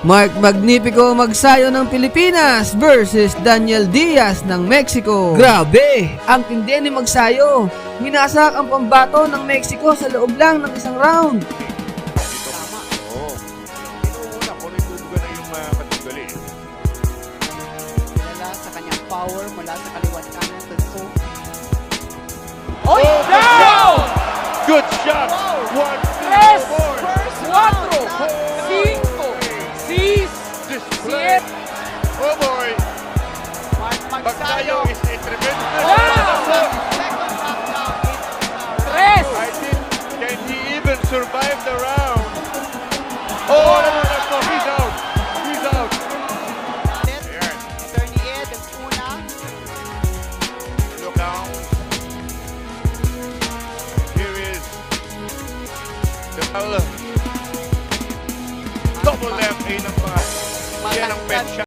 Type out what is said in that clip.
Mark Magnifico magsayo ng Pilipinas versus Daniel Diaz ng Mexico. Grabe! Ang tindi ni Magsayo. Minasak ang pambato ng Mexico sa loob lang ng isang round. Tama. Oo. Inuuna kung nagtutugan na yung matigali. Mula sa kanyang power, mula sa kaliwat kanan ng so. Oh, down! Good shot! Wow. 1, 2, 4. 4, 5, 6, Display. Oh boy! Mark Magsayo Magsayo. is a tremendous. Second round now. I think, can he even survive the round? Oh, no, he's out. He's out. Ayan. Attorney Ed, ang una. Look out. Here is the double left A ng mga yan ang best shot.